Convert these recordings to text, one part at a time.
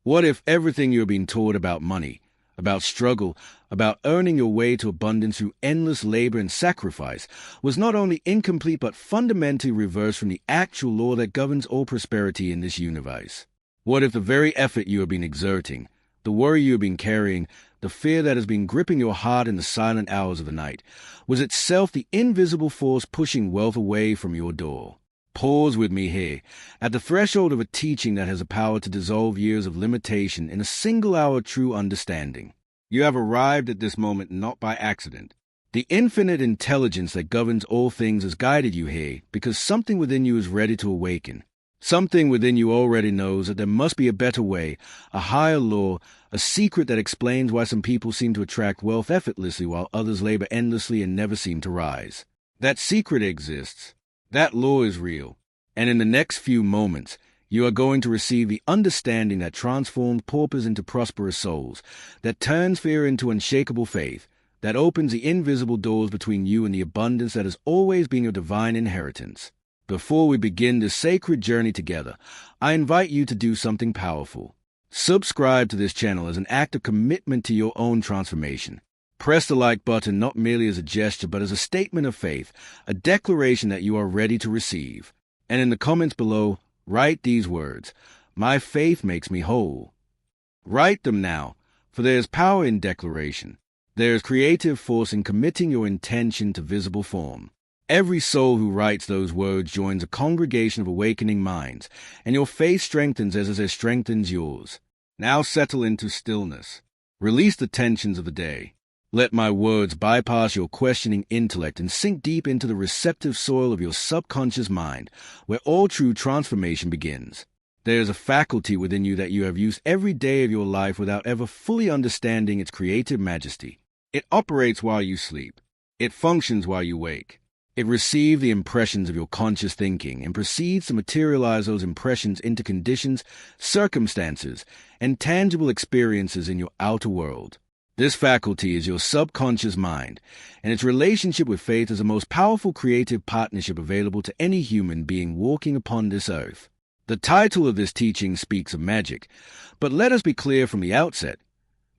What if everything you're being taught about money, about struggle, about earning your way to abundance through endless labor and sacrifice was not only incomplete but fundamentally reversed from the actual law that governs all prosperity in this universe? What if the very effort you have been exerting, the worry you have been carrying, the fear that has been gripping your heart in the silent hours of the night, was itself the invisible force pushing wealth away from your door? Pause with me here, at the threshold of a teaching that has the power to dissolve years of limitation in a single hour of true understanding. You have arrived at this moment not by accident. The infinite intelligence that governs all things has guided you here because something within you is ready to awaken. Something within you already knows that there must be a better way, a higher law, a secret that explains why some people seem to attract wealth effortlessly while others labor endlessly and never seem to rise. That secret exists. That law is real. And in the next few moments, you are going to receive the understanding that transforms paupers into prosperous souls, that turns fear into unshakable faith, that opens the invisible doors between you and the abundance that has always been your divine inheritance. Before we begin this sacred journey together, I invite you to do something powerful. Subscribe to this channel as an act of commitment to your own transformation. Press the like button not merely as a gesture but as a statement of faith, a declaration that you are ready to receive. And in the comments below, write these words: "My faith makes me whole." Write them now, for there is power in declaration. There is creative force in committing your intention to visible form. Every soul who writes those words joins a congregation of awakening minds, and your faith strengthens as it strengthens yours. Now settle into stillness. Release the tensions of the day. Let my words bypass your questioning intellect and sink deep into the receptive soil of your subconscious mind, where all true transformation begins. There is a faculty within you that you have used every day of your life without ever fully understanding its creative majesty. It operates while you sleep. It functions while you wake. It receives the impressions of your conscious thinking and proceeds to materialize those impressions into conditions, circumstances, and tangible experiences in your outer world. This faculty is your subconscious mind, and its relationship with faith is the most powerful creative partnership available to any human being walking upon this earth. The title of this teaching speaks of magic, but let us be clear from the outset.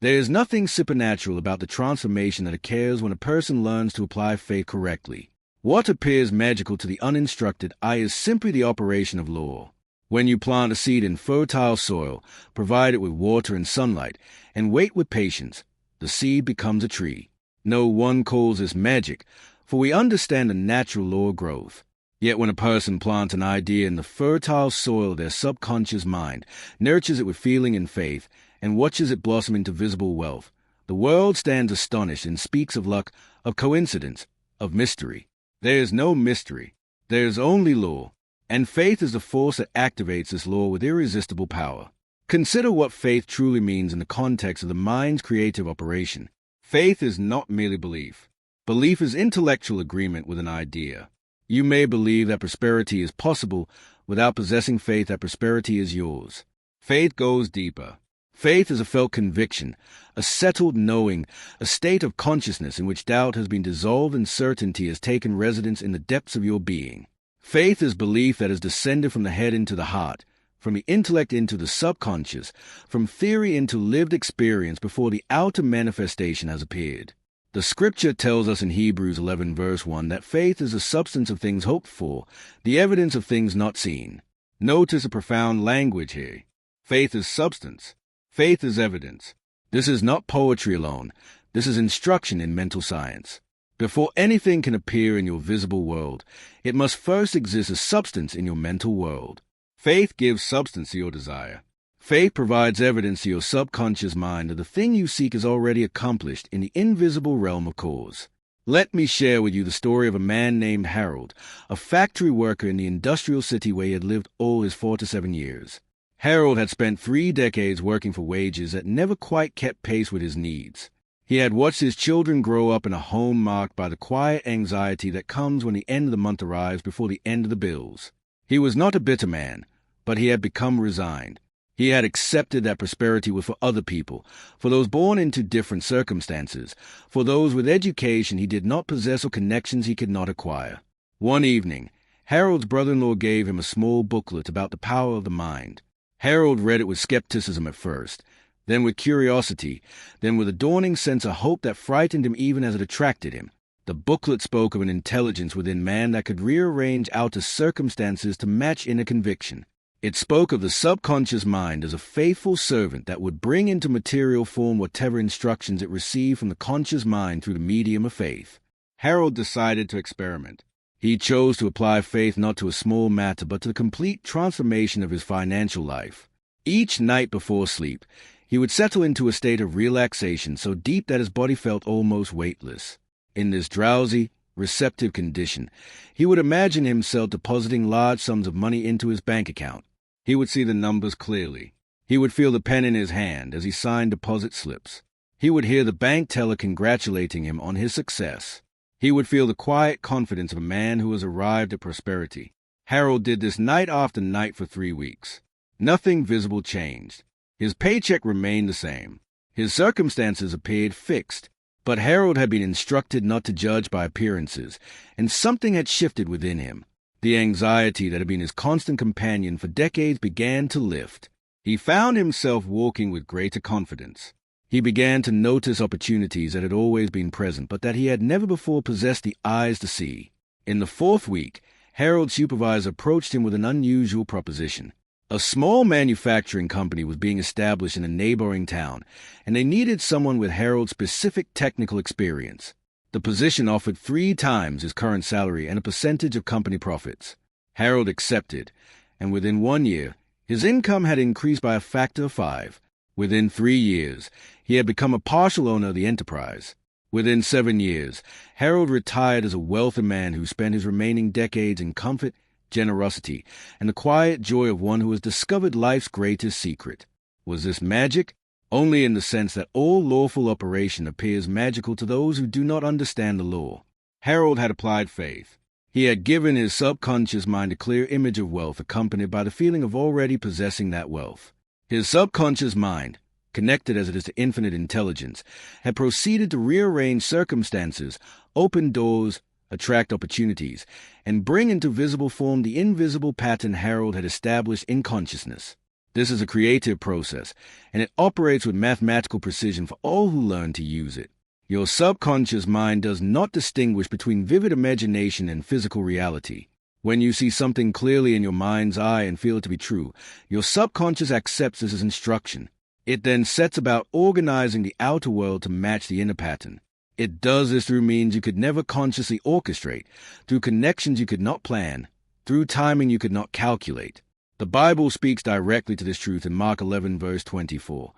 There is nothing supernatural about the transformation that occurs when a person learns to apply faith correctly. What appears magical to the uninstructed eye is simply the operation of law. When you plant a seed in fertile soil, provide it with water and sunlight, and wait with patience, the seed becomes a tree. No one calls this magic, for we understand the natural law of growth. Yet when a person plants an idea in the fertile soil of their subconscious mind, nurtures it with feeling and faith, and watches it blossom into visible wealth, the world stands astonished and speaks of luck, of coincidence, of mystery. There is no mystery. There is only law, and faith is the force that activates this law with irresistible power. Consider what faith truly means in the context of the mind's creative operation. Faith is not merely belief. Belief is intellectual agreement with an idea. You may believe that prosperity is possible without possessing faith that prosperity is yours. Faith goes deeper. Faith is a felt conviction, a settled knowing, a state of consciousness in which doubt has been dissolved and certainty has taken residence in the depths of your being. Faith is belief that has descended from the head into the heart, from the intellect into the subconscious, from theory into lived experience before the outer manifestation has appeared. The scripture tells us in Hebrews 11 verse 1 that faith is the substance of things hoped for, the evidence of things not seen. Notice the profound language here. Faith is substance. Faith is evidence. This is not poetry alone. This is instruction in mental science. Before anything can appear in your visible world, it must first exist as substance in your mental world. Faith gives substance to your desire. Faith provides evidence to your subconscious mind that the thing you seek is already accomplished in the invisible realm of cause. Let me share with you the story of a man named Harold, a factory worker in the industrial city where he had lived all his 47 years. Harold had spent 3 decades working for wages that never quite kept pace with his needs. He had watched his children grow up in a home marked by the quiet anxiety that comes when the end of the month arrives before the end of the bills. He was not a bitter man, but he had become resigned. He had accepted that prosperity was for other people, for those born into different circumstances, for those with education he did not possess or connections he could not acquire. One evening, Harold's brother-in-law gave him a small booklet about the power of the mind. Harold read it with skepticism at first, then with curiosity, then with a dawning sense of hope that frightened him even as it attracted him. The booklet spoke of an intelligence within man that could rearrange outer circumstances to match inner conviction. It spoke of the subconscious mind as a faithful servant that would bring into material form whatever instructions it received from the conscious mind through the medium of faith. Harold decided to experiment. He chose to apply faith not to a small matter but to the complete transformation of his financial life. Each night before sleep, he would settle into a state of relaxation so deep that his body felt almost weightless. In this drowsy, receptive condition, he would imagine himself depositing large sums of money into his bank account. He would see the numbers clearly. He would feel the pen in his hand as he signed deposit slips. He would hear the bank teller congratulating him on his success. He would feel the quiet confidence of a man who has arrived at prosperity. Harold did this night after night for 3 weeks. Nothing visible changed. His paycheck remained the same. His circumstances appeared fixed. But Harold had been instructed not to judge by appearances, and something had shifted within him. The anxiety that had been his constant companion for decades began to lift. He found himself walking with greater confidence. He began to notice opportunities that had always been present, but that he had never before possessed the eyes to see. In the 4th week, Harold's supervisor approached him with an unusual proposition. A small manufacturing company was being established in a neighboring town, and they needed someone with Harold's specific technical experience. The position offered 3 times his current salary and a percentage of company profits. Harold accepted, and within 1 year, his income had increased by a factor of 5. Within 3 years, he had become a partial owner of the enterprise. Within 7 years, Harold retired as a wealthy man who spent his remaining decades in comfort, generosity, and the quiet joy of one who has discovered life's greatest secret. Was this magic? Only in the sense that all lawful operation appears magical to those who do not understand the law. Harold had applied faith. He had given his subconscious mind a clear image of wealth accompanied by the feeling of already possessing that wealth. His subconscious mind, connected as it is to infinite intelligence, had proceeded to rearrange circumstances, open doors, attract opportunities, and bring into visible form the invisible pattern Harold had established in consciousness. This is a creative process, and it operates with mathematical precision for all who learn to use it. Your subconscious mind does not distinguish between vivid imagination and physical reality. When you see something clearly in your mind's eye and feel it to be true, your subconscious accepts this as instruction. It then sets about organizing the outer world to match the inner pattern. It does this through means you could never consciously orchestrate, through connections you could not plan, through timing you could not calculate. The Bible speaks directly to this truth in Mark 11, verse 24.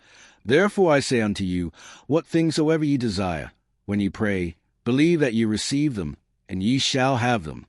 Therefore I say unto you, what things soever ye desire, when ye pray, believe that ye receive them, and ye shall have them.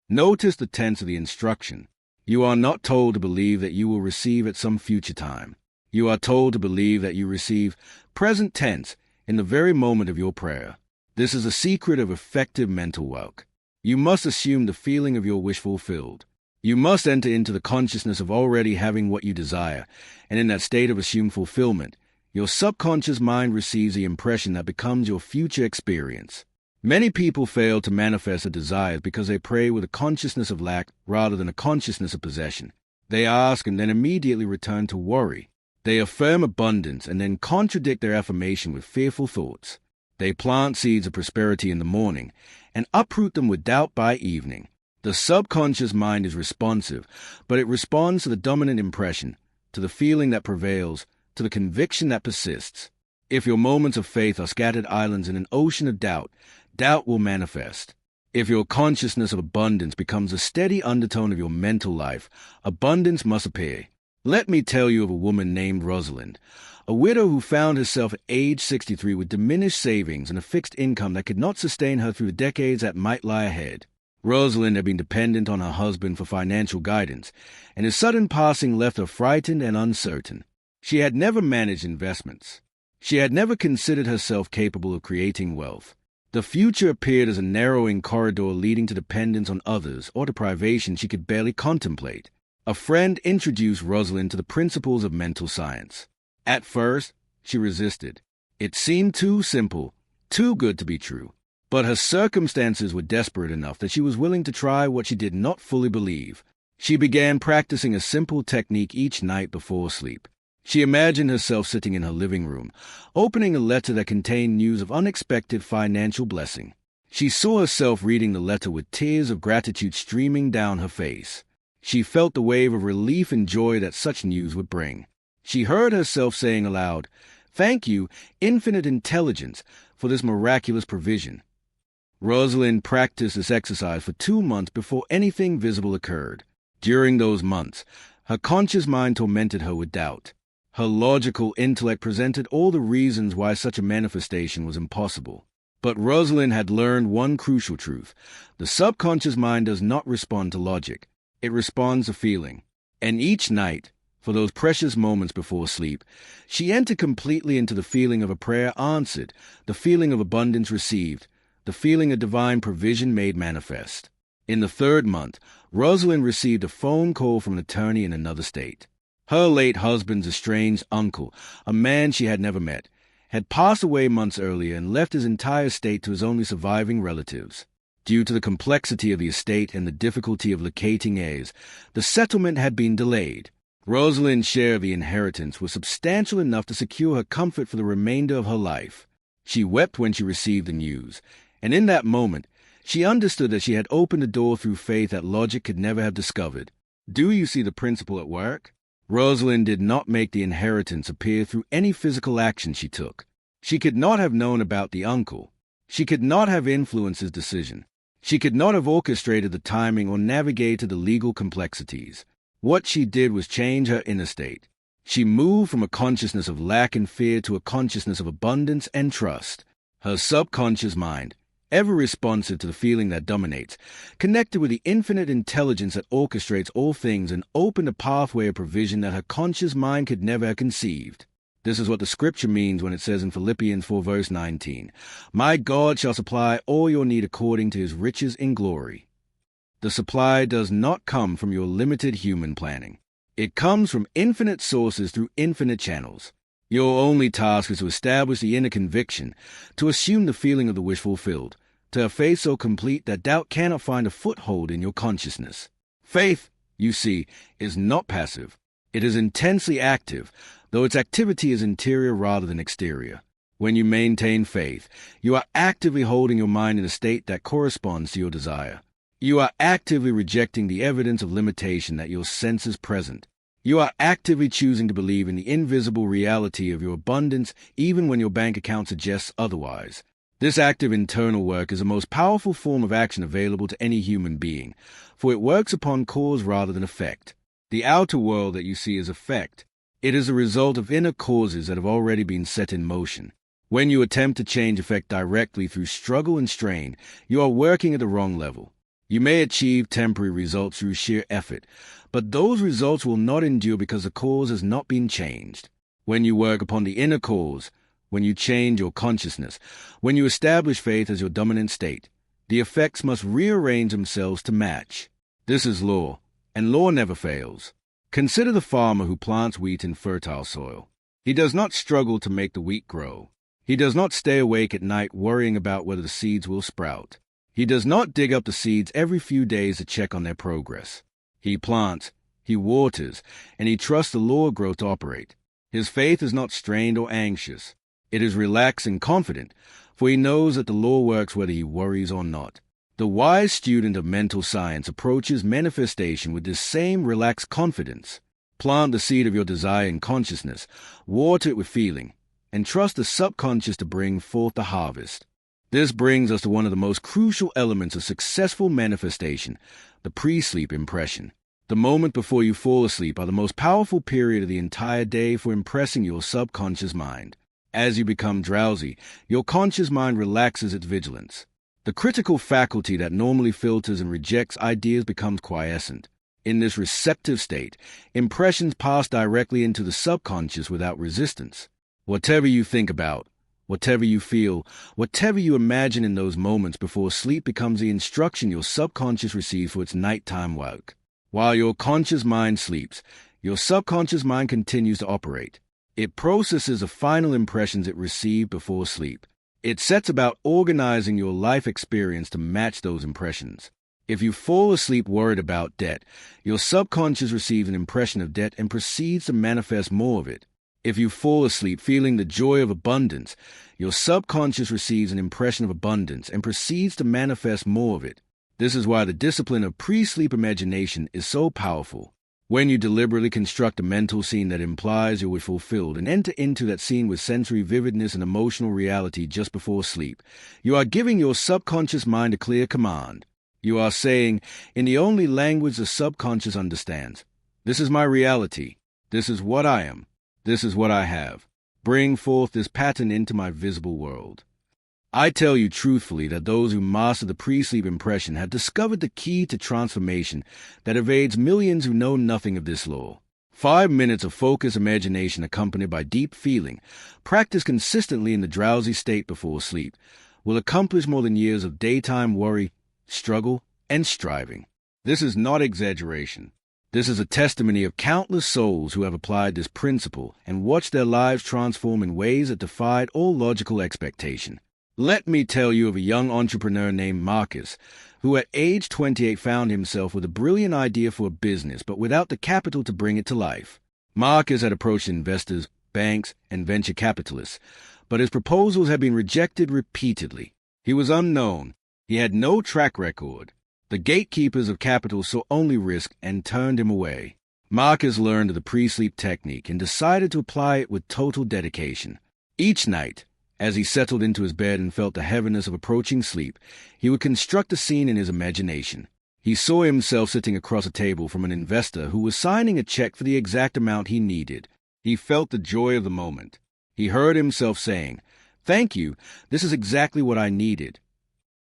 Notice the tense of the instruction. You are not told to believe that you will receive at some future time. You are told to believe that you receive, present tense, in the very moment of your prayer. This is a secret of effective mental work. You must assume the feeling of your wish fulfilled. You must enter into the consciousness of already having what you desire, and in that state of assumed fulfillment, your subconscious mind receives the impression that becomes your future experience. Many people fail to manifest their desires because they pray with a consciousness of lack rather than a consciousness of possession. They ask and then immediately return to worry. They affirm abundance and then contradict their affirmation with fearful thoughts. They plant seeds of prosperity in the morning and uproot them with doubt by evening. The subconscious mind is responsive, but it responds to the dominant impression, to the feeling that prevails, to the conviction that persists. If your moments of faith are scattered islands in an ocean of doubt, doubt will manifest. If your consciousness of abundance becomes a steady undertone of your mental life, abundance must appear. Let me tell you of a woman named Rosalind, a widow who found herself at age 63 with diminished savings and a fixed income that could not sustain her through the decades that might lie ahead. Rosalind had been dependent on her husband for financial guidance, and his sudden passing left her frightened and uncertain. She had never managed investments. She had never considered herself capable of creating wealth. The future appeared as a narrowing corridor leading to dependence on others or to privation she could barely contemplate. A friend introduced Rosalind to the principles of mental science. At first, she resisted. It seemed too simple, too good to be true. But her circumstances were desperate enough that she was willing to try what she did not fully believe. She began practicing a simple technique each night before sleep. She imagined herself sitting in her living room, opening a letter that contained news of unexpected financial blessing. She saw herself reading the letter with tears of gratitude streaming down her face. She felt the wave of relief and joy that such news would bring. She heard herself saying aloud, "Thank you, infinite intelligence, for this miraculous provision." Rosalind practiced this exercise for 2 months before anything visible occurred. During those months, her conscious mind tormented her with doubt. Her logical intellect presented all the reasons why such a manifestation was impossible. But Rosalind had learned one crucial truth. The subconscious mind does not respond to logic. It responds to feeling. And each night, for those precious moments before sleep, she entered completely into the feeling of a prayer answered, the feeling of abundance received, the feeling of divine provision made manifest. In the 3rd month, Rosalind received a phone call from an attorney in another state. Her late husband's estranged uncle, a man she had never met, had passed away months earlier and left his entire estate to his only surviving relatives. Due to the complexity of the estate and the difficulty of locating heirs, the settlement had been delayed. Rosalind's share of the inheritance was substantial enough to secure her comfort for the remainder of her life. She wept when she received the news, and in that moment, she understood that she had opened a door through faith that logic could never have discovered. Do you see the principle at work? Rosalind did not make the inheritance appear through any physical action she took. She could not have known about the uncle. She could not have influenced his decision. She could not have orchestrated the timing or navigated the legal complexities. What she did was change her inner state. She moved from a consciousness of lack and fear to a consciousness of abundance and trust. Her subconscious mind, ever responsive to the feeling that dominates, connected with the infinite intelligence that orchestrates all things and opened a pathway of provision that her conscious mind could never have conceived. This is what the scripture means when it says in Philippians 4 verse 19, "My God shall supply all your need according to his riches in glory." The supply does not come from your limited human planning. It comes from infinite sources through infinite channels. Your only task is to establish the inner conviction, to assume the feeling of the wish fulfilled, to have faith so complete that doubt cannot find a foothold in your consciousness. Faith, you see, is not passive. It is intensely active, though its activity is interior rather than exterior. When you maintain faith, you are actively holding your mind in a state that corresponds to your desire. You are actively rejecting the evidence of limitation that your senses present. You are actively choosing to believe in the invisible reality of your abundance even when your bank account suggests otherwise. This active internal work is the most powerful form of action available to any human being, for it works upon cause rather than effect. The outer world that you see is effect. It is a result of inner causes that have already been set in motion. When you attempt to change effect directly through struggle and strain, you are working at the wrong level. You may achieve temporary results through sheer effort, but those results will not endure because the cause has not been changed. When you work upon the inner cause, when you change your consciousness, when you establish faith as your dominant state, the effects must rearrange themselves to match. This is law, and law never fails. Consider the farmer who plants wheat in fertile soil. He does not struggle to make the wheat grow. He does not stay awake at night worrying about whether the seeds will sprout. He does not dig up the seeds every few days to check on their progress. He plants, he waters, and he trusts the law of growth to operate. His faith is not strained or anxious. It is relaxed and confident, for he knows that the law works whether he worries or not. The wise student of mental science approaches manifestation with this same relaxed confidence. Plant the seed of your desire in consciousness, water it with feeling, and trust the subconscious to bring forth the harvest. This brings us to one of the most crucial elements of successful manifestation, the pre-sleep impression. The moment before you fall asleep are the most powerful period of the entire day for impressing your subconscious mind. As you become drowsy, your conscious mind relaxes its vigilance. The critical faculty that normally filters and rejects ideas becomes quiescent. In this receptive state, impressions pass directly into the subconscious without resistance. Whatever you think about, whatever you feel, whatever you imagine in those moments before sleep becomes the instruction your subconscious receives for its nighttime work. While your conscious mind sleeps, your subconscious mind continues to operate. It processes the final impressions it received before sleep. It sets about organizing your life experience to match those impressions. If you fall asleep worried about debt, your subconscious receives an impression of debt and proceeds to manifest more of it. If you fall asleep feeling the joy of abundance, your subconscious receives an impression of abundance and proceeds to manifest more of it. This is why the discipline of pre-sleep imagination is so powerful. When you deliberately construct a mental scene that implies you were fulfilled and enter into that scene with sensory vividness and emotional reality just before sleep, you are giving your subconscious mind a clear command. You are saying, in the only language the subconscious understands, "This is my reality. This is what I am. This is what I have. Bring forth this pattern into my visible world." I tell you truthfully that those who master the pre-sleep impression have discovered the key to transformation that evades millions who know nothing of this law. 5 minutes of focused imagination accompanied by deep feeling, practiced consistently in the drowsy state before sleep, will accomplish more than years of daytime worry, struggle, and striving. This is not exaggeration. This is a testimony of countless souls who have applied this principle and watched their lives transform in ways that defied all logical expectation. Let me tell you of a young entrepreneur named Marcus, who at age 28 found himself with a brilliant idea for a business, but without the capital to bring it to life. Marcus had approached investors, banks, and venture capitalists, but his proposals had been rejected repeatedly. He was unknown. He had no track record. The gatekeepers of capital saw only risk and turned him away. Marcus learned of the pre-sleep technique and decided to apply it with total dedication. Each night, as he settled into his bed and felt the heaviness of approaching sleep, he would construct a scene in his imagination. He saw himself sitting across a table from an investor who was signing a check for the exact amount he needed. He felt the joy of the moment. He heard himself saying, "Thank you, this is exactly what I needed."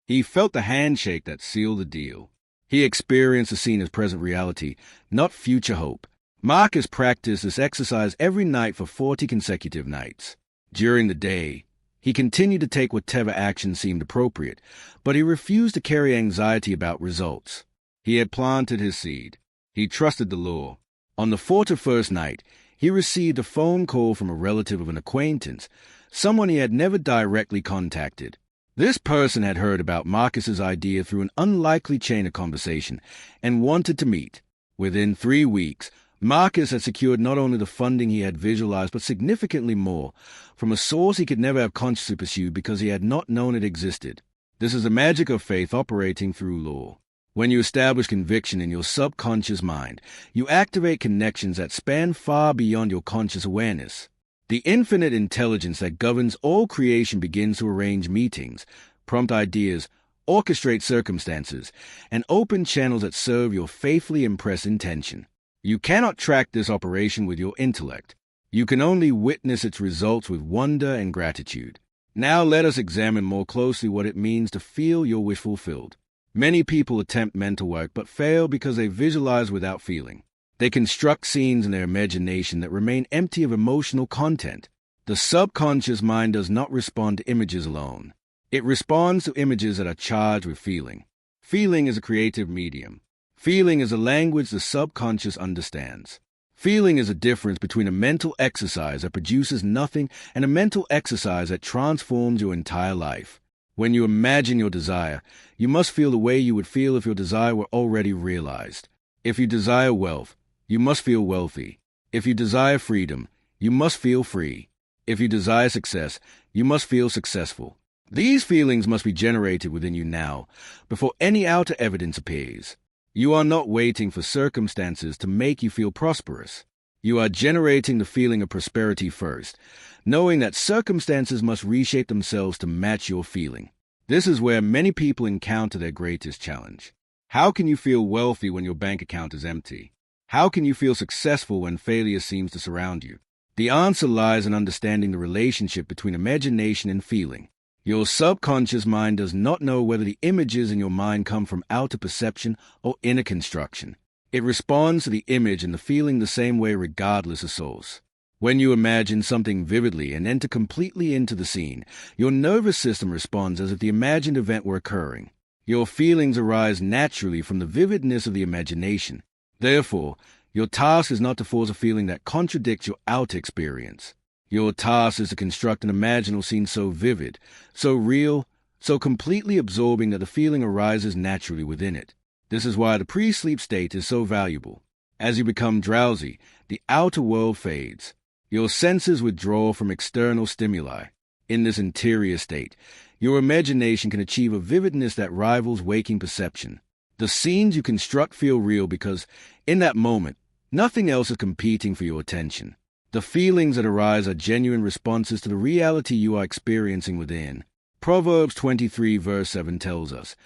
He felt the handshake that sealed the deal. He experienced the scene as present reality, not future hope. Marcus practiced this exercise every night for 40 consecutive nights. During the day, he continued to take whatever action seemed appropriate, but he refused to carry anxiety about results. He had planted his seed. He trusted the law. On the 41st night, he received a phone call from a relative of an acquaintance, someone he had never directly contacted. This person had heard about Marcus's idea through an unlikely chain of conversation and wanted to meet. Within 3 weeks, Marcus had secured not only the funding he had visualized, but significantly more, from a source he could never have consciously pursued because he had not known it existed. This is the magic of faith operating through law. When you establish conviction in your subconscious mind, you activate connections that span far beyond your conscious awareness. The infinite intelligence that governs all creation begins to arrange meetings, prompt ideas, orchestrate circumstances, and open channels that serve your faithfully impressed intention. You cannot track this operation with your intellect. You can only witness its results with wonder and gratitude. Now let us examine more closely what it means to feel your wish fulfilled. Many people attempt mental work but fail because they visualize without feeling. They construct scenes in their imagination that remain empty of emotional content. The subconscious mind does not respond to images alone. It responds to images that are charged with feeling. Feeling is a creative medium. Feeling is a language the subconscious understands. Feeling is a difference between a mental exercise that produces nothing and a mental exercise that transforms your entire life. When you imagine your desire, you must feel the way you would feel if your desire were already realized. If you desire wealth, you must feel wealthy. If you desire freedom, you must feel free. If you desire success, you must feel successful. These feelings must be generated within you now, before any outer evidence appears. You are not waiting for circumstances to make you feel prosperous. You are generating the feeling of prosperity first, knowing that circumstances must reshape themselves to match your feeling. This is where many people encounter their greatest challenge. How can you feel wealthy when your bank account is empty? How can you feel successful when failure seems to surround you? The answer lies in understanding the relationship between imagination and feeling. Your subconscious mind does not know whether the images in your mind come from outer perception or inner construction. It responds to the image and the feeling the same way regardless of source. When you imagine something vividly and enter completely into the scene, your nervous system responds as if the imagined event were occurring. Your feelings arise naturally from the vividness of the imagination. Therefore, your task is not to force a feeling that contradicts your outer experience. Your task is to construct an imaginal scene so vivid, so real, so completely absorbing that the feeling arises naturally within it. This is why the pre-sleep state is so valuable. As you become drowsy, the outer world fades. Your senses withdraw from external stimuli. In this interior state, your imagination can achieve a vividness that rivals waking perception. The scenes you construct feel real because, in that moment, nothing else is competing for your attention. The feelings that arise are genuine responses to the reality you are experiencing within. Proverbs 23 verse 7 tells us,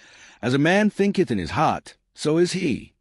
"As a man thinketh in his heart, so is he."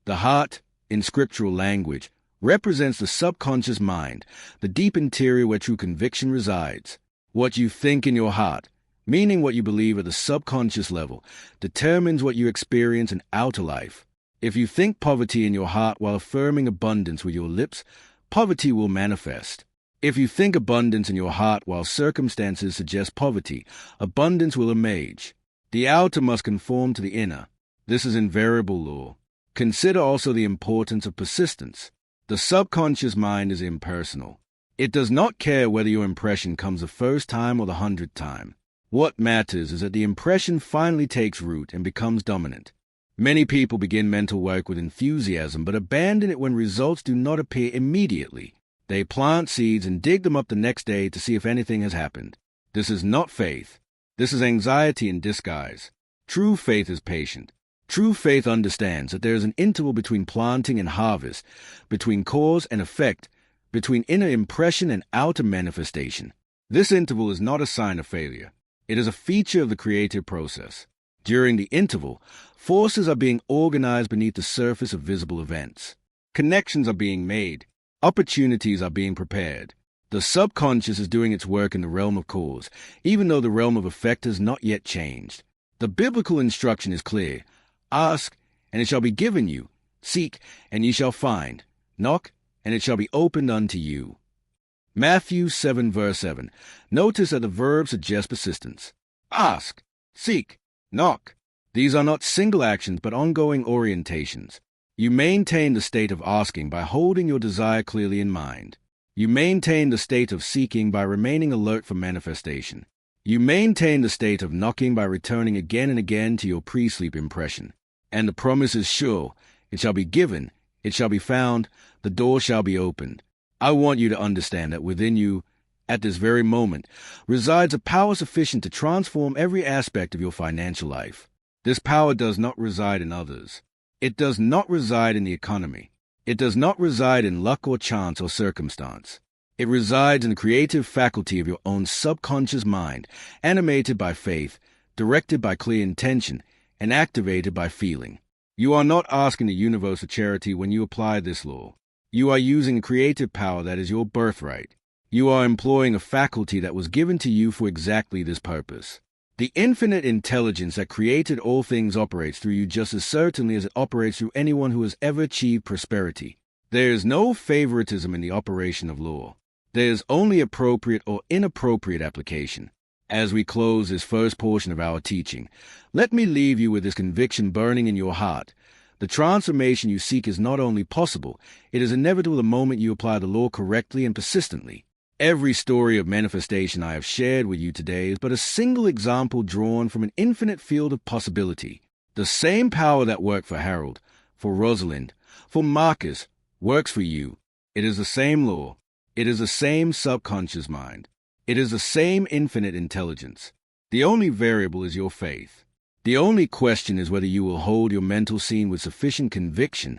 The heart, in scriptural language, represents the subconscious mind, the deep interior where true conviction resides. What you think in your heart, meaning what you believe at the subconscious level, determines what you experience in outer life. If you think poverty in your heart while affirming abundance with your lips, poverty will manifest. If you think abundance in your heart while circumstances suggest poverty, abundance will emerge. The outer must conform to the inner. This is invariable law. Consider also the importance of persistence. The subconscious mind is impersonal. It does not care whether your impression comes the first time or the 100th time. What matters is that the impression finally takes root and becomes dominant. Many people begin mental work with enthusiasm but abandon it when results do not appear immediately. They plant seeds and dig them up the next day to see if anything has happened. This is not faith. This is anxiety in disguise. True faith is patient. True faith understands that there is an interval between planting and harvest, between cause and effect, between inner impression and outer manifestation. This interval is not a sign of failure. It is a feature of the creative process. During the interval, forces are being organized beneath the surface of visible events. Connections are being made. Opportunities are being prepared. The subconscious is doing its work in the realm of cause, even though the realm of effect has not yet changed. The biblical instruction is clear. Ask, and it shall be given you. Seek, and ye shall find. Knock, and it shall be opened unto you. Matthew 7 verse 7. Notice that the verb suggests persistence. Ask, seek, knock. These are not single actions but ongoing orientations. You maintain the state of asking by holding your desire clearly in mind. You maintain the state of seeking by remaining alert for manifestation. You maintain the state of knocking by returning again and again to your pre-sleep impression. And the promise is sure. It shall be given. It shall be found. The door shall be opened. I want you to understand that within you, at this very moment, resides a power sufficient to transform every aspect of your financial life. This power does not reside in others. It does not reside in the economy. It does not reside in luck or chance or circumstance. It resides in the creative faculty of your own subconscious mind, animated by faith, directed by clear intention, and activated by feeling. You are not asking the universe for charity when you apply this law. You are using a creative power that is your birthright. You are employing a faculty that was given to you for exactly this purpose. The infinite intelligence that created all things operates through you just as certainly as it operates through anyone who has ever achieved prosperity. There is no favoritism in the operation of law. There is only appropriate or inappropriate application. As we close this first portion of our teaching, let me leave you with this conviction burning in your heart. The transformation you seek is not only possible, it is inevitable the moment you apply the law correctly and persistently. Every story of manifestation I have shared with you today is but a single example drawn from an infinite field of possibility. The same power that worked for Harold, for Rosalind, for Marcus, works for you. It is the same law. It is the same subconscious mind. It is the same infinite intelligence. The only variable is your faith. The only question is whether you will hold your mental scene with sufficient conviction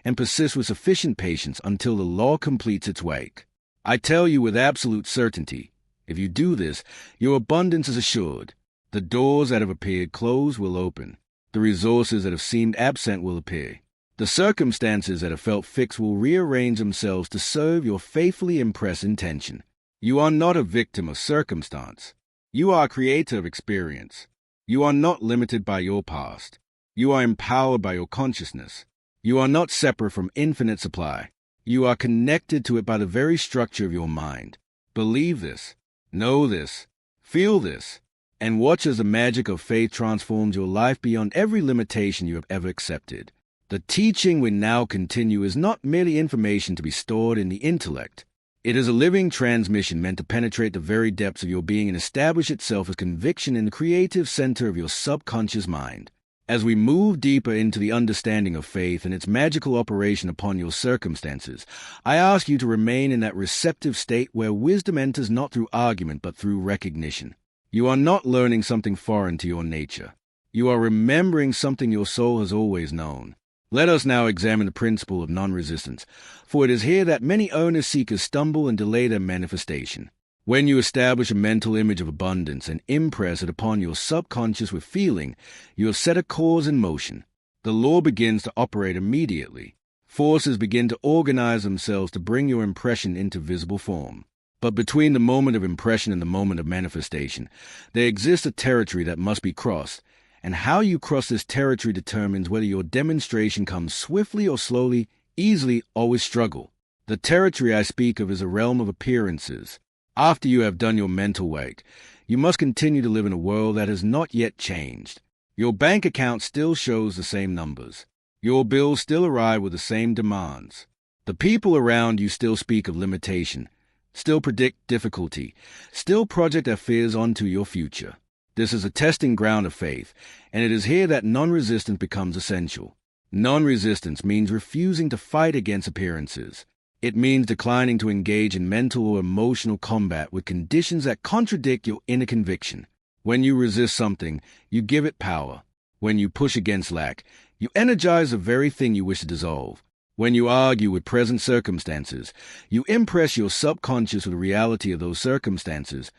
and persist with sufficient patience until the law completes its work. I tell you with absolute certainty, if you do this, your abundance is assured. The doors that have appeared closed will open. The resources that have seemed absent will appear. The circumstances that have felt fixed will rearrange themselves to serve your faithfully impressed intention. You are not a victim of circumstance. You are a creator of experience. You are not limited by your past. You are empowered by your consciousness. You are not separate from infinite supply. You are connected to it by the very structure of your mind. Believe this, know this, feel this, and watch as the magic of faith transforms your life beyond every limitation you have ever accepted. The teaching we now continue is not merely information to be stored in the intellect. It is a living transmission meant to penetrate the very depths of your being and establish itself as conviction in the creative center of your subconscious mind. As we move deeper into the understanding of faith and its magical operation upon your circumstances, I ask you to remain in that receptive state where wisdom enters not through argument but through recognition. You are not learning something foreign to your nature. You are remembering something your soul has always known. Let us now examine the principle of non-resistance, for it is here that many earnest seekers stumble and delay their manifestation. When you establish a mental image of abundance and impress it upon your subconscious with feeling, you have set a cause in motion. The law begins to operate immediately. Forces begin to organize themselves to bring your impression into visible form. But between the moment of impression and the moment of manifestation, there exists a territory that must be crossed, and how you cross this territory determines whether your demonstration comes swiftly or slowly, easily or with struggle. The territory I speak of is a realm of appearances. After you have done your mental work, you must continue to live in a world that has not yet changed. Your bank account still shows the same numbers. Your bills still arrive with the same demands. The people around you still speak of limitation, still predict difficulty, still project their fears onto your future. This is a testing ground of faith, and it is here that non-resistance becomes essential. Non-resistance means refusing to fight against appearances. It means declining to engage in mental or emotional combat with conditions that contradict your inner conviction. When you resist something, you give it power. When you push against lack, you energize the very thing you wish to dissolve. When you argue with present circumstances, you impress your subconscious with the reality of those circumstances,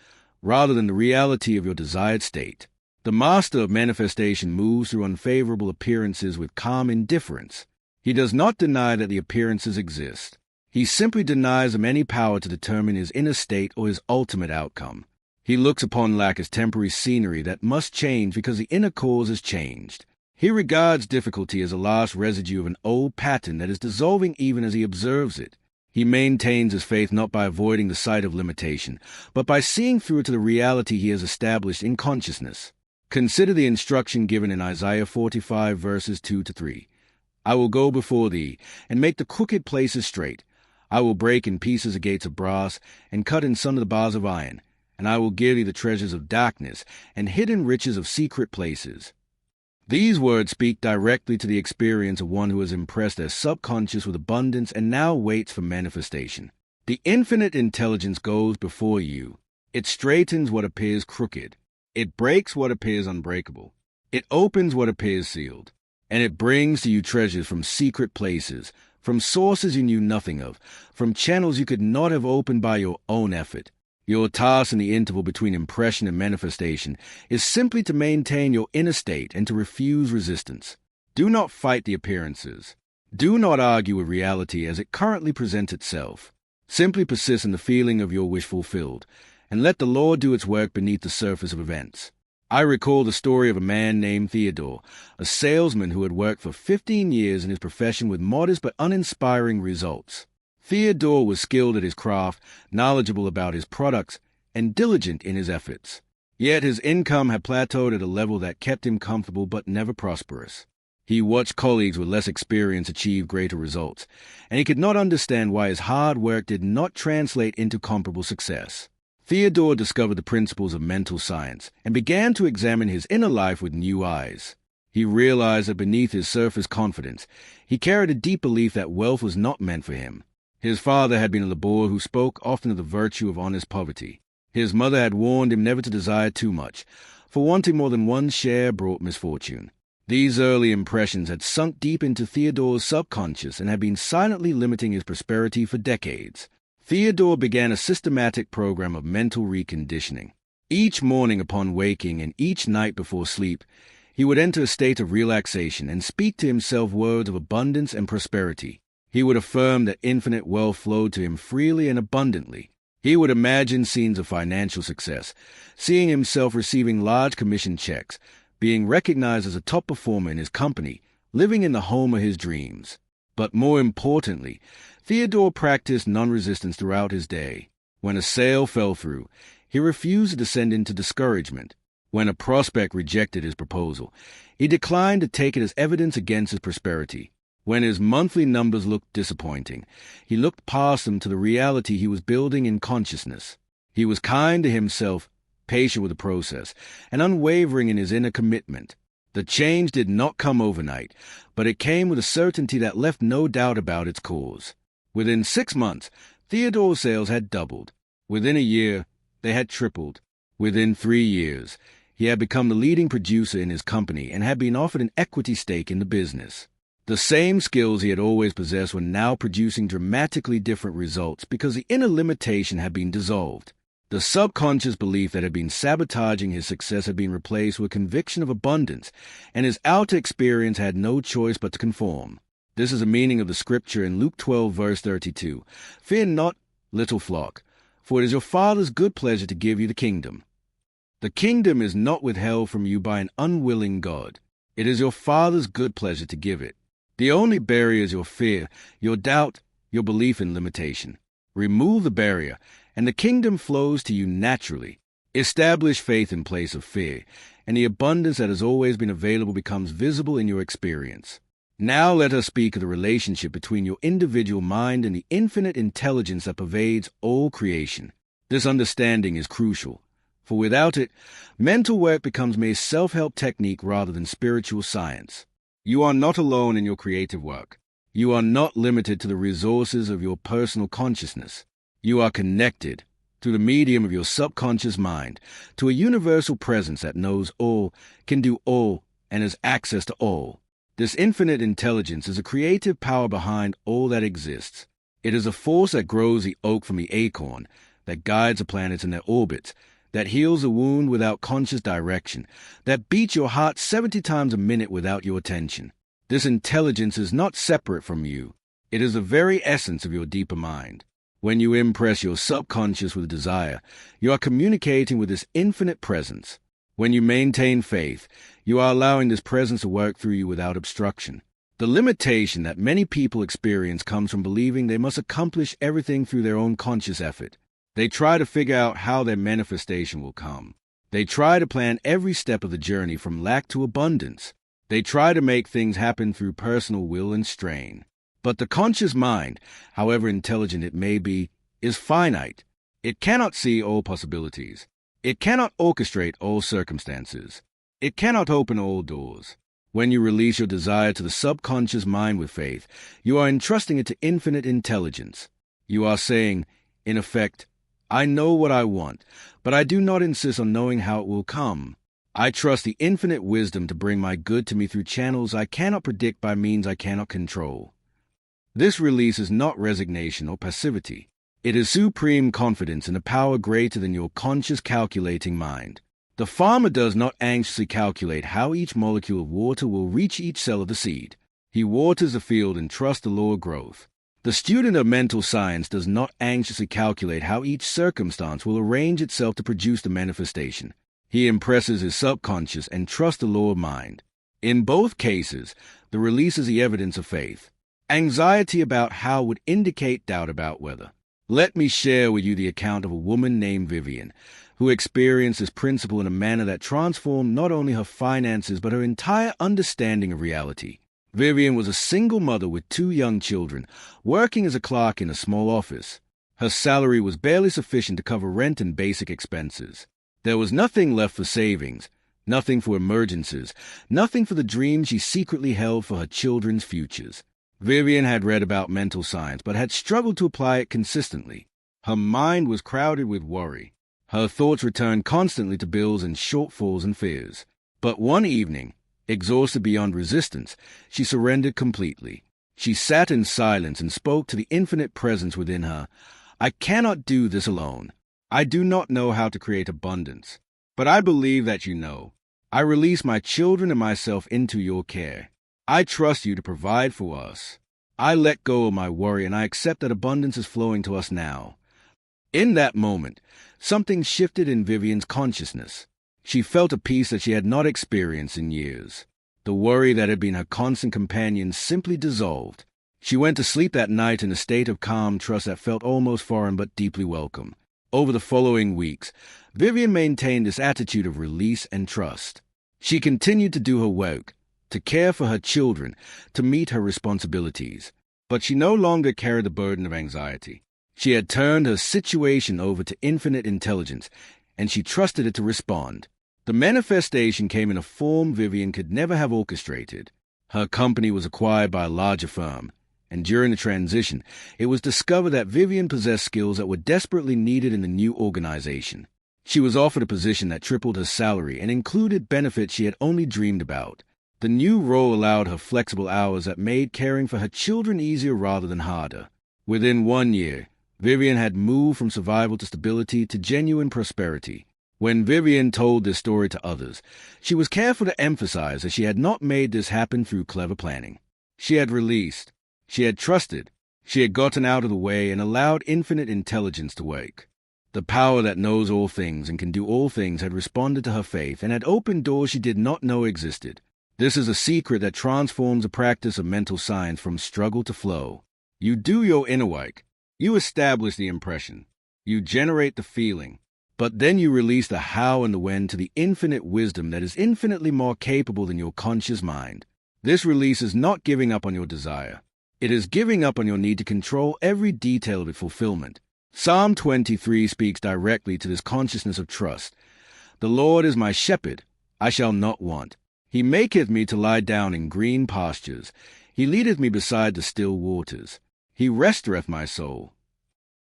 rather than the reality of your desired state. The master of manifestation moves through unfavorable appearances with calm indifference. He does not deny that the appearances exist. He simply denies them any power to determine his inner state or his ultimate outcome. He looks upon lack as temporary scenery that must change because the inner cause has changed. He regards difficulty as a last residue of an old pattern that is dissolving even as he observes it. He maintains his faith not by avoiding the sight of limitation, but by seeing through it to the reality he has established in consciousness. Consider the instruction given in Isaiah 45 verses 2-3. I will go before thee, and make the crooked places straight. I will break in pieces the gates of brass, and cut in sunder the bars of iron, and I will give thee the treasures of darkness, and hidden riches of secret places. These words speak directly to the experience of one who has impressed their subconscious with abundance and now waits for manifestation. The infinite intelligence goes before you. It straightens what appears crooked. It breaks what appears unbreakable. It opens what appears sealed. And it brings to you treasures from secret places, from sources you knew nothing of, from channels you could not have opened by your own effort. Your task in the interval between impression and manifestation is simply to maintain your inner state and to refuse resistance. Do not fight the appearances. Do not argue with reality as it currently presents itself. Simply persist in the feeling of your wish fulfilled, and let the Lord do its work beneath the surface of events. I recall the story of a man named Theodore, a salesman who had worked for 15 years in his profession with modest but uninspiring results. Theodore was skilled at his craft, knowledgeable about his products, and diligent in his efforts. Yet his income had plateaued at a level that kept him comfortable but never prosperous. He watched colleagues with less experience achieve greater results, and he could not understand why his hard work did not translate into comparable success. Theodore discovered the principles of mental science and began to examine his inner life with new eyes. He realized that beneath his surface confidence, he carried a deep belief that wealth was not meant for him. His father had been a laborer who spoke often of the virtue of honest poverty. His mother had warned him never to desire too much, for wanting more than one's share brought misfortune. These early impressions had sunk deep into Theodore's subconscious and had been silently limiting his prosperity for decades. Theodore began a systematic program of mental reconditioning. Each morning upon waking and each night before sleep, he would enter a state of relaxation and speak to himself words of abundance and prosperity. He would affirm that infinite wealth flowed to him freely and abundantly. He would imagine scenes of financial success, seeing himself receiving large commission checks, being recognized as a top performer in his company, living in the home of his dreams. But more importantly, Theodore practiced non-resistance throughout his day. When a sale fell through, he refused to descend into discouragement. When a prospect rejected his proposal, he declined to take it as evidence against his prosperity. When his monthly numbers looked disappointing, he looked past them to the reality he was building in consciousness. He was kind to himself, patient with the process, and unwavering in his inner commitment. The change did not come overnight, but it came with a certainty that left no doubt about its cause. Within 6 months, Theodore's sales had doubled. Within a year, they had tripled. Within 3 years, he had become the leading producer in his company and had been offered an equity stake in the business. The same skills he had always possessed were now producing dramatically different results because the inner limitation had been dissolved. The subconscious belief that had been sabotaging his success had been replaced with conviction of abundance, and his outer experience had no choice but to conform. This is the meaning of the scripture in Luke 12, verse 32. "Fear not, little flock, for it is your Father's good pleasure to give you the kingdom." The kingdom is not withheld from you by an unwilling God. It is your Father's good pleasure to give it. The only barrier is your fear, your doubt, your belief in limitation. Remove the barrier, and the kingdom flows to you naturally. Establish faith in place of fear, and the abundance that has always been available becomes visible in your experience. Now let us speak of the relationship between your individual mind and the infinite intelligence that pervades all creation. This understanding is crucial, for without it, mental work becomes mere self-help technique rather than spiritual science. You are not alone in your creative work. You are not limited to the resources of your personal consciousness. You are connected, through the medium of your subconscious mind, to a universal presence that knows all, can do all, and has access to all. This infinite intelligence is a creative power behind all that exists. It is a force that grows the oak from the acorn, that guides the planets in their orbits, that heals a wound without conscious direction, that beats your heart 70 times a minute without your attention. This intelligence is not separate from you. It is the very essence of your deeper mind. When you impress your subconscious with desire, you are communicating with this infinite presence. When you maintain faith, you are allowing this presence to work through you without obstruction. The limitation that many people experience comes from believing they must accomplish everything through their own conscious effort. They try to figure out how their manifestation will come. They try to plan every step of the journey from lack to abundance. They try to make things happen through personal will and strain. But the conscious mind, however intelligent it may be, is finite. It cannot see all possibilities. It cannot orchestrate all circumstances. It cannot open all doors. When you release your desire to the subconscious mind with faith, you are entrusting it to infinite intelligence. You are saying, in effect, I know what I want, but I do not insist on knowing how it will come. I trust the infinite wisdom to bring my good to me through channels I cannot predict by means I cannot control. This release is not resignation or passivity. It is supreme confidence in a power greater than your conscious calculating mind. The farmer does not anxiously calculate how each molecule of water will reach each cell of the seed. He waters the field and trusts the law of growth. The student of mental science does not anxiously calculate how each circumstance will arrange itself to produce the manifestation. He impresses his subconscious and trusts the law of mind. In both cases, the release is the evidence of faith. Anxiety about how would indicate doubt about whether. Let me share with you the account of a woman named Vivian, who experienced this principle in a manner that transformed not only her finances but her entire understanding of reality. Vivian was a single mother with 2 young children, working as a clerk in a small office. Her salary was barely sufficient to cover rent and basic expenses. There was nothing left for savings, nothing for emergencies, nothing for the dreams she secretly held for her children's futures. Vivian had read about mental science, but had struggled to apply it consistently. Her mind was crowded with worry. Her thoughts returned constantly to bills and shortfalls and fears. But one evening, exhausted beyond resistance, she surrendered completely. She sat in silence and spoke to the infinite presence within her. I cannot do this alone. I do not know how to create abundance, but I believe that you know. I release my children and myself into your care. I trust you to provide for us. I let go of my worry and I accept that abundance is flowing to us now. In that moment, something shifted in Vivian's consciousness. She felt a peace that she had not experienced in years. The worry that had been her constant companion simply dissolved. She went to sleep that night in a state of calm trust that felt almost foreign but deeply welcome. Over the following weeks, Vivian maintained this attitude of release and trust. She continued to do her work, to care for her children, to meet her responsibilities. But she no longer carried the burden of anxiety. She had turned her situation over to infinite intelligence, and she trusted it to respond. The manifestation came in a form Vivian could never have orchestrated. Her company was acquired by a larger firm, and during the transition, it was discovered that Vivian possessed skills that were desperately needed in the new organization. She was offered a position that tripled her salary and included benefits she had only dreamed about. The new role allowed her flexible hours that made caring for her children easier rather than harder. Within 1 year, Vivian had moved from survival to stability to genuine prosperity. When Vivian told this story to others, she was careful to emphasize that she had not made this happen through clever planning. She had released, she had trusted, she had gotten out of the way and allowed infinite intelligence to work. The power that knows all things and can do all things had responded to her faith and had opened doors she did not know existed. This is a secret that transforms the practice of mental science from struggle to flow. You do your inner work. You establish the impression. You generate the feeling. But then you release the how and the when to the infinite wisdom that is infinitely more capable than your conscious mind. This release is not giving up on your desire. It is giving up on your need to control every detail of its fulfillment. Psalm 23 speaks directly to this consciousness of trust. The Lord is my shepherd, I shall not want. He maketh me to lie down in green pastures. He leadeth me beside the still waters. He restoreth my soul.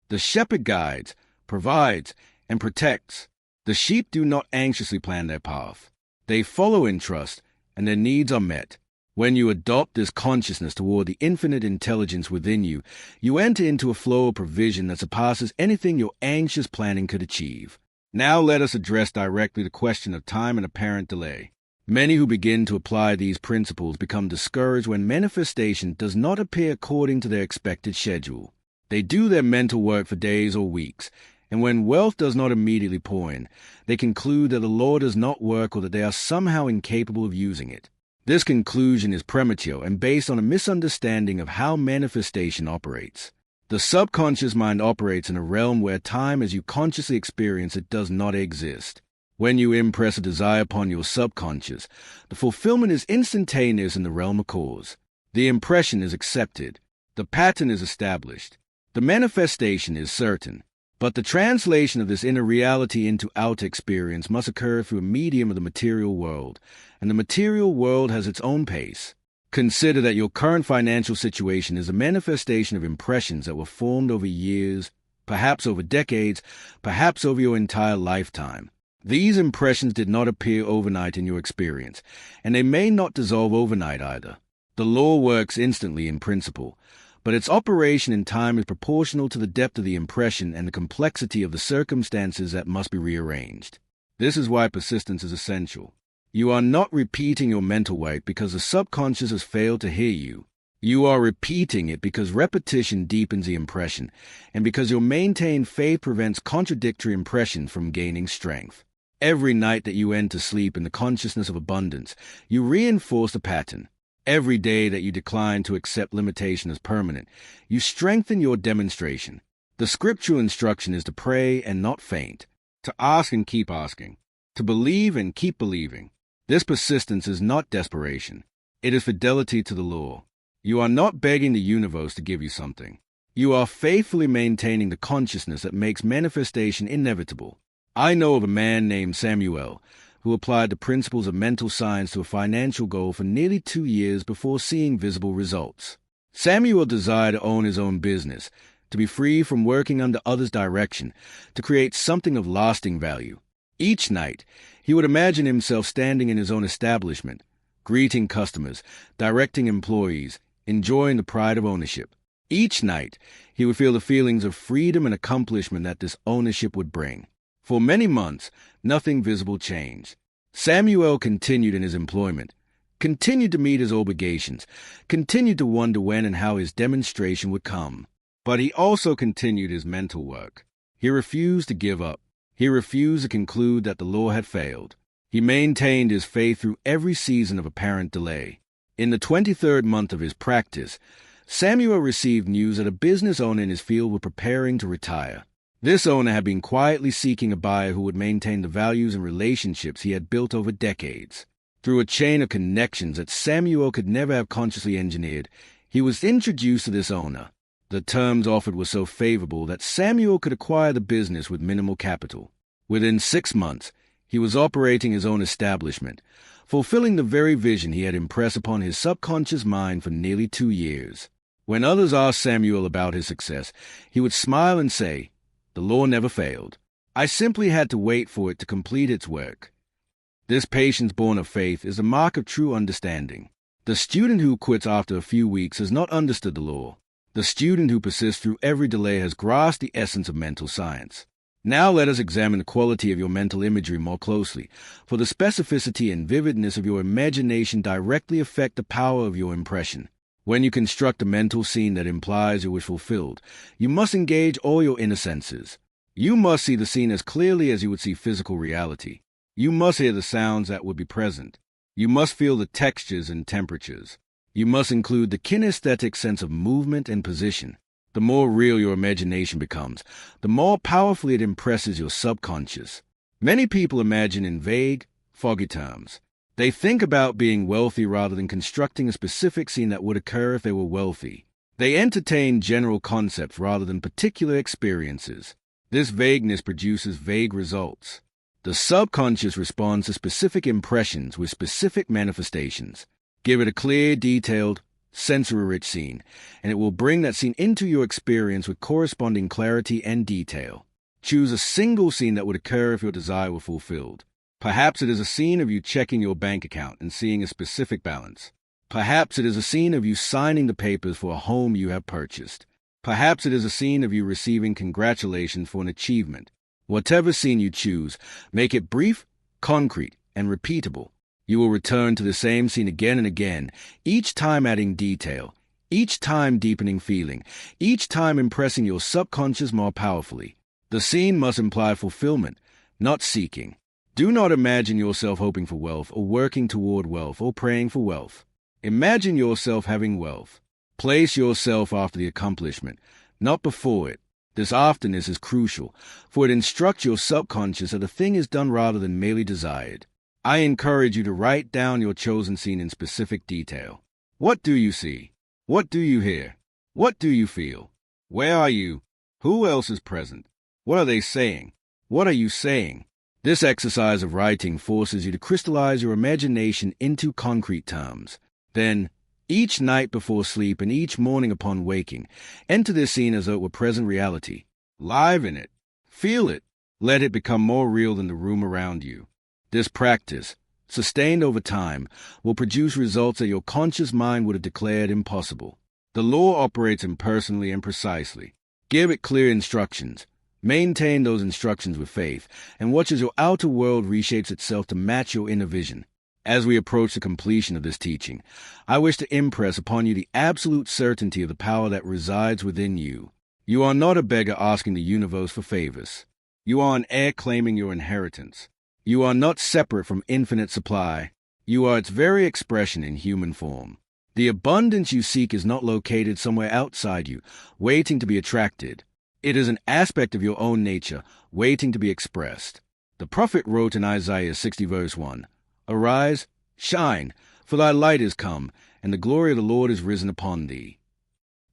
The shepherd guides, provides, and protects. The sheep do not anxiously plan their path. They follow in trust, and their needs are met. When you adopt this consciousness toward the infinite intelligence within you, you enter into a flow of provision that surpasses anything your anxious planning could achieve. Now let us address directly the question of time and apparent delay. Many who begin to apply these principles become discouraged when manifestation does not appear according to their expected schedule. They do their mental work for days or weeks, and when wealth does not immediately pour in, they conclude that the law does not work or that they are somehow incapable of using it. This conclusion is premature and based on a misunderstanding of how manifestation operates. The subconscious mind operates in a realm where time as you consciously experience it does not exist. When you impress a desire upon your subconscious, the fulfillment is instantaneous in the realm of cause. The impression is accepted. The pattern is established. The manifestation is certain. But the translation of this inner reality into outer experience must occur through a medium of the material world, and the material world has its own pace. Consider that your current financial situation is a manifestation of impressions that were formed over years, perhaps over decades, perhaps over your entire lifetime. These impressions did not appear overnight in your experience, and they may not dissolve overnight either. The law works instantly in principle, but its operation in time is proportional to the depth of the impression and the complexity of the circumstances that must be rearranged. This is why persistence is essential. You are not repeating your mental work because the subconscious has failed to hear you. You are repeating it because repetition deepens the impression, and because your maintained faith prevents contradictory impressions from gaining strength. Every night that you enter sleep in the consciousness of abundance, you reinforce the pattern. Every day that you decline to accept limitation as permanent, you strengthen your demonstration. The scriptural instruction is to pray and not faint, to ask and keep asking, to believe and keep believing. This persistence is not desperation. It is fidelity to the law. You are not begging the universe to give you something. You are faithfully maintaining the consciousness that makes manifestation inevitable. I know of a man named Samuel who applied the principles of mental science to a financial goal for nearly 2 years before seeing visible results. Samuel desired to own his own business, to be free from working under others' direction, to create something of lasting value. Each night, he would imagine himself standing in his own establishment, greeting customers, directing employees, enjoying the pride of ownership. Each night, he would feel the feelings of freedom and accomplishment that this ownership would bring. For many months, nothing visible changed. Samuel continued in his employment, continued to meet his obligations, continued to wonder when and how his demonstration would come. But he also continued his mental work. He refused to give up. He refused to conclude that the law had failed. He maintained his faith through every season of apparent delay. In the 23rd month of his practice, Samuel received news that a business owner in his field was preparing to retire. This owner had been quietly seeking a buyer who would maintain the values and relationships he had built over decades. Through a chain of connections that Samuel could never have consciously engineered, he was introduced to this owner. The terms offered were so favorable that Samuel could acquire the business with minimal capital. Within 6 months, He was operating his own establishment, fulfilling the very vision he had impressed upon his subconscious mind for nearly 2 years. When others asked Samuel about his success, he would smile and say, "The law never failed. I simply had to wait for it to complete its work." This patience born of faith is a mark of true understanding. The student who quits after a few weeks has not understood the law. The student who persists through every delay has grasped the essence of mental science. Now let us examine the quality of your mental imagery more closely, for the specificity and vividness of your imagination directly affect the power of your impression. When you construct a mental scene that implies your wish fulfilled, you must engage all your inner senses. You must see the scene as clearly as you would see physical reality. You must hear the sounds that would be present. You must feel the textures and temperatures. You must include the kinesthetic sense of movement and position. The more real your imagination becomes, the more powerfully it impresses your subconscious. Many people imagine in vague, foggy terms. They think about being wealthy rather than constructing a specific scene that would occur if they were wealthy. They entertain general concepts rather than particular experiences. This vagueness produces vague results. The subconscious responds to specific impressions with specific manifestations. Give it a clear, detailed, sensory-rich scene, and it will bring that scene into your experience with corresponding clarity and detail. Choose a single scene that would occur if your desire were fulfilled. Perhaps it is a scene of you checking your bank account and seeing a specific balance. Perhaps it is a scene of you signing the papers for a home you have purchased. Perhaps it is a scene of you receiving congratulations for an achievement. Whatever scene you choose, make it brief, concrete, and repeatable. You will return to the same scene again and again, each time adding detail, each time deepening feeling, each time impressing your subconscious more powerfully. The scene must imply fulfillment, not seeking. Do not imagine yourself hoping for wealth or working toward wealth or praying for wealth. Imagine yourself having wealth. Place yourself after the accomplishment, not before it. This afterness is crucial, for it instructs your subconscious that a thing is done rather than merely desired. I encourage you to write down your chosen scene in specific detail. What do you see? What do you hear? What do you feel? Where are you? Who else is present? What are they saying? What are you saying? This exercise of writing forces you to crystallize your imagination into concrete terms. Then, each night before sleep and each morning upon waking, enter this scene as though it were present reality. Live in it. Feel it. Let it become more real than the room around you. This practice, sustained over time, will produce results that your conscious mind would have declared impossible. The law operates impersonally and precisely. Give it clear instructions. Maintain those instructions with faith, and watch as your outer world reshapes itself to match your inner vision. As we approach the completion of this teaching, I wish to impress upon you the absolute certainty of the power that resides within you. You are not a beggar asking the universe for favors. You are an heir claiming your inheritance. You are not separate from infinite supply. You are its very expression in human form. The abundance you seek is not located somewhere outside you, waiting to be attracted. It is an aspect of your own nature, waiting to be expressed. The prophet wrote in Isaiah 60 verse 1, "Arise, shine, for thy light is come, and the glory of the Lord is risen upon thee."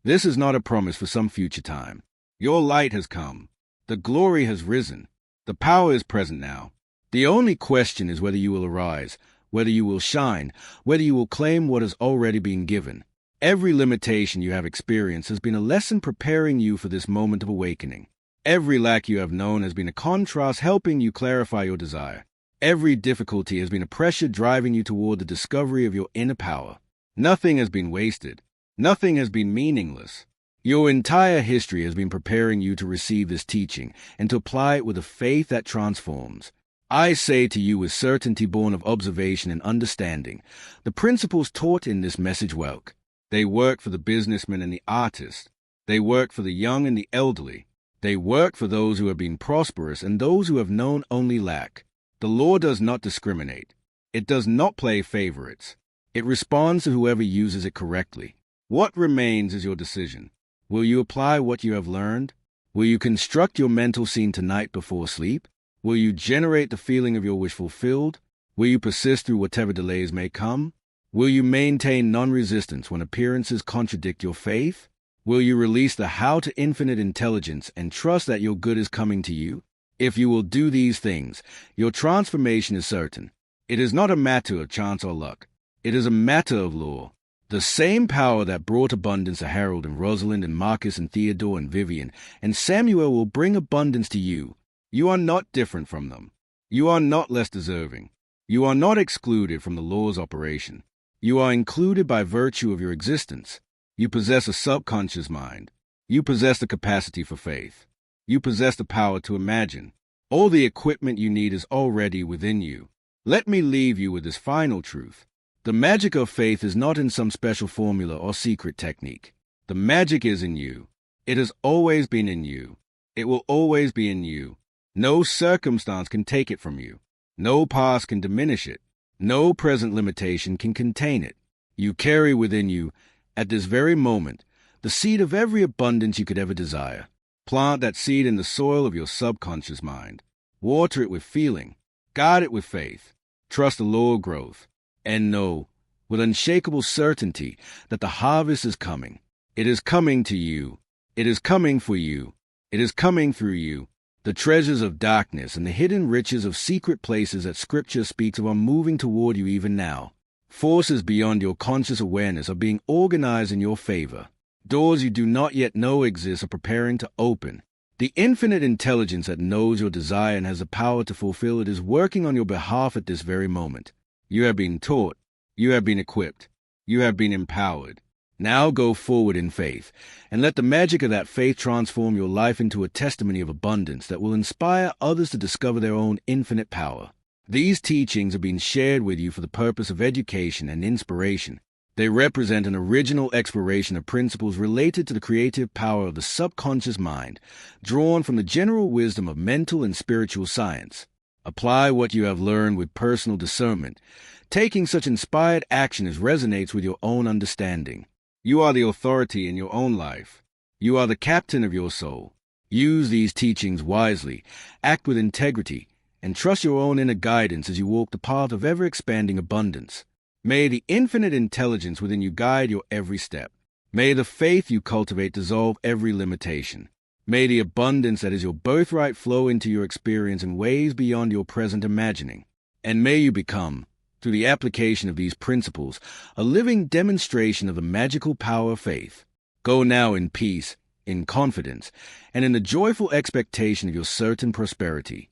This is not a promise for some future time. Your light has come. The glory has risen. The power is present now. The only question is whether you will arise, whether you will shine, whether you will claim what has already been given. Every limitation you have experienced has been a lesson preparing you for this moment of awakening. Every lack you have known has been a contrast helping you clarify your desire. Every difficulty has been a pressure driving you toward the discovery of your inner power. Nothing has been wasted. Nothing has been meaningless. Your entire history has been preparing you to receive this teaching and to apply it with a faith that transforms. I say to you with certainty born of observation and understanding, the principles taught in this message work. They work for the businessman and the artist. They work for the young and the elderly. They work for those who have been prosperous and those who have known only lack. The law does not discriminate. It does not play favorites. It responds to whoever uses it correctly. What remains is your decision. Will you apply what you have learned? Will you construct your mental scene tonight before sleep? Will you generate the feeling of your wish fulfilled? Will you persist through whatever delays may come? Will you maintain non-resistance when appearances contradict your faith? Will you release the how to infinite intelligence and trust that your good is coming to you? If you will do these things, your transformation is certain. It is not a matter of chance or luck. It is a matter of law. The same power that brought abundance to Harold and Rosalind and Marcus and Theodore and Vivian and Samuel will bring abundance to you. You are not different from them. You are not less deserving. You are not excluded from the law's operation. You are included by virtue of your existence. You possess a subconscious mind. You possess the capacity for faith. You possess the power to imagine. All the equipment you need is already within you. Let me leave you with this final truth. The magic of faith is not in some special formula or secret technique. The magic is in you. It has always been in you. It will always be in you. No circumstance can take it from you. No past can diminish it. No present limitation can contain it. You carry within you, at this very moment, the seed of every abundance you could ever desire. Plant that seed in the soil of your subconscious mind. Water it with feeling. Guard it with faith. Trust the law of growth. And know, with unshakable certainty, that the harvest is coming. It is coming to you. It is coming for you. It is coming through you. The treasures of darkness and the hidden riches of secret places that Scripture speaks of are moving toward you even now. Forces beyond your conscious awareness are being organized in your favor. Doors you do not yet know exist are preparing to open. The infinite intelligence that knows your desire and has the power to fulfill it is working on your behalf at this very moment. You have been taught. You have been equipped. You have been empowered. Now go forward in faith, and let the magic of that faith transform your life into a testimony of abundance that will inspire others to discover their own infinite power. These teachings are being shared with you for the purpose of education and inspiration. They represent an original exploration of principles related to the creative power of the subconscious mind, drawn from the general wisdom of mental and spiritual science. Apply what you have learned with personal discernment, taking such inspired action as resonates with your own understanding. You are the authority in your own life. You are the captain of your soul. Use these teachings wisely, act with integrity, and trust your own inner guidance as you walk the path of ever-expanding abundance. May the infinite intelligence within you guide your every step. May the faith you cultivate dissolve every limitation. May the abundance that is your birthright flow into your experience in ways beyond your present imagining. And may you become, through the application of these principles, a living demonstration of the magical power of faith. Go now in peace, in confidence, and in the joyful expectation of your certain prosperity.